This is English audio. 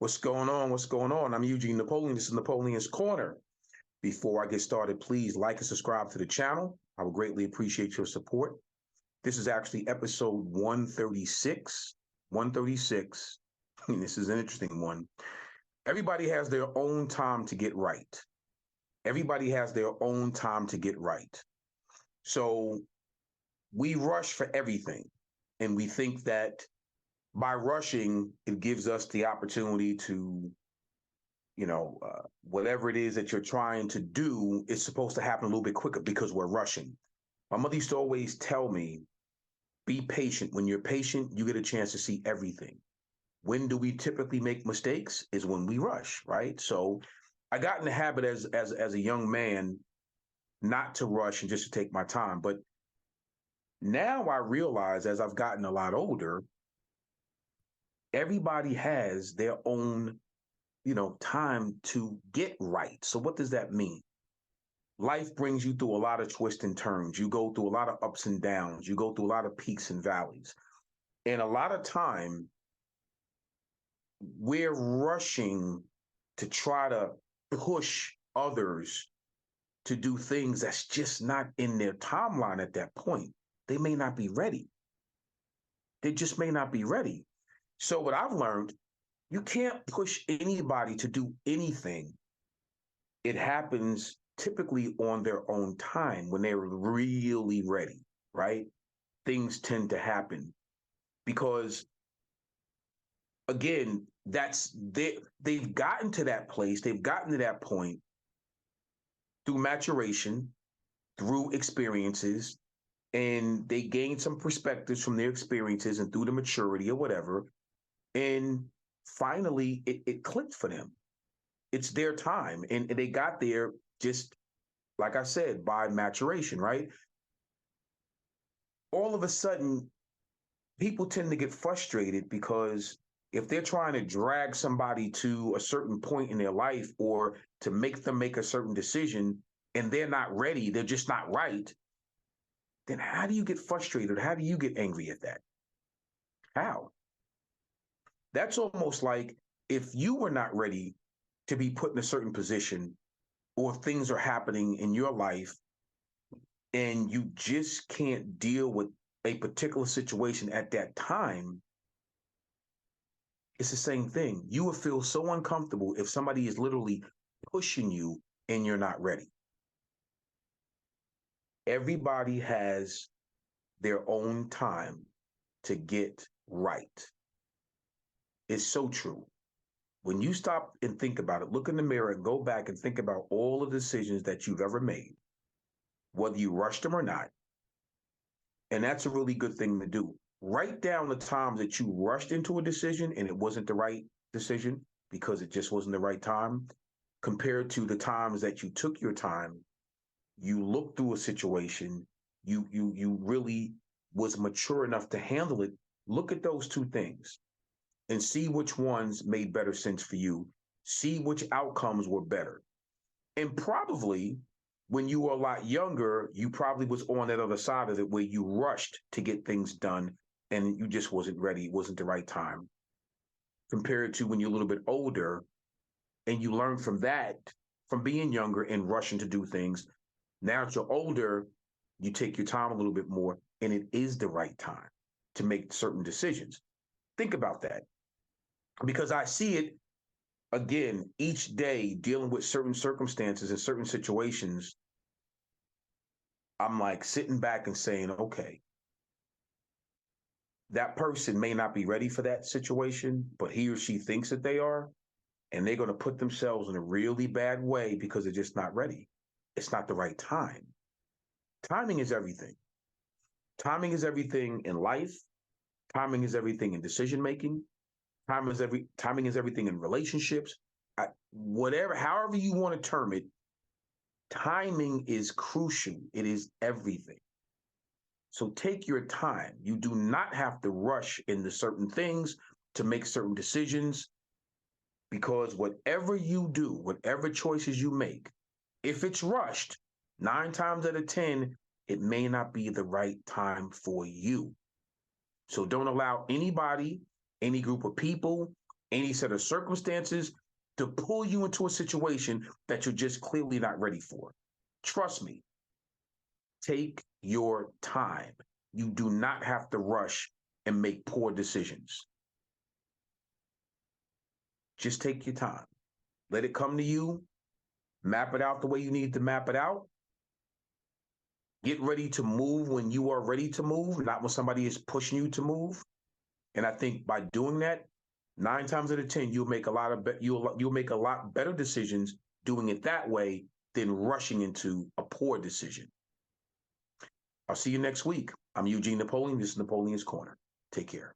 What's going on? What's going on? I'm Eugene Napoleon. This is Napoleon's Corner. Before I get started, please like and subscribe to the channel. I would greatly appreciate your support. This is actually episode 136. 136. This is an interesting one. Everybody has their own time to get right. Everybody has their own time to get right. So we rush for everything. And we think that by rushing, it gives us the opportunity to, whatever it is that you're trying to do is supposed to happen a little bit quicker because we're rushing. My mother used to always tell me, be patient. When you're patient, you get a chance to see everything. When do we typically make mistakes is when we rush, right? So I got in the habit as a young man not to rush and just to take my time. But now I realize as I've gotten a lot older, everybody has their own, time to get right. So what does that mean? Life brings you through a lot of twists and turns. You go through a lot of ups and downs. You go through a lot of peaks and valleys. And a lot of time, we're rushing to try to push others to do things that's just not in their timeline at that point. They may not be ready. They just may not be ready. So what I've learned, you can't push anybody to do anything. It happens typically on their own time when they're really ready, right? Things tend to happen because, again, they've gotten to that place. They've gotten to that point through maturation, through experiences, and they gained some perspectives from their experiences and through the maturity or whatever. And finally, it clicked for them. It's their time. And they got there just, like I said, by maturation, right? All of a sudden, people tend to get frustrated because if they're trying to drag somebody to a certain point in their life or to make them make a certain decision and they're not ready, they're just not right, then how do you get frustrated? How do you get angry at that? How? That's almost like if you were not ready to be put in a certain position or things are happening in your life and you just can't deal with a particular situation at that time, it's the same thing. You would feel so uncomfortable if somebody is literally pushing you and you're not ready. Everybody has their own time to get right. It's so true. When you stop and think about it, look in the mirror and go back and think about all the decisions that you've ever made, whether you rushed them or not. And that's a really good thing to do. Write down the times that you rushed into a decision and it wasn't the right decision because it just wasn't the right time, compared to the times that you took your time, you looked through a situation, you really was mature enough to handle it. Look at those two things and see which ones made better sense for you. See which outcomes were better. And probably when you were a lot younger, you probably was on that other side of it where you rushed to get things done and you just wasn't ready. It wasn't the right time. Compared to when you're a little bit older and you learn from that, from being younger and rushing to do things. Now that you're older, you take your time a little bit more and it is the right time to make certain decisions. Think about that. Because I see it, again, each day dealing with certain circumstances and certain situations. I'm like sitting back and saying, okay, that person may not be ready for that situation, but he or she thinks that they are, and they're going to put themselves in a really bad way because they're just not ready. It's not the right time. Timing is everything. Timing is everything in life. Timing is everything in decision making. Timing is everything in relationships. Whatever, however you want to term it, timing is crucial. It is everything. So take your time. You do not have to rush into certain things to make certain decisions, because whatever you do, whatever choices you make, if it's rushed, 9 times out of 10, it may not be the right time for you. So don't allow anybody, any group of people, any set of circumstances to pull you into a situation that you're just clearly not ready for. Trust me, take your time. You do not have to rush and make poor decisions. Just take your time. Let it come to you. Map it out the way you need to map it out. Get ready to move when you are ready to move, not when somebody is pushing you to move. And I think by doing that, 9 times out of 10, you'll make a lot of you'll make a lot better decisions doing it that way than rushing into a poor decision. I'll see you next week. I'm Eugene Napoleon. This is Napoleon's Corner. Take care.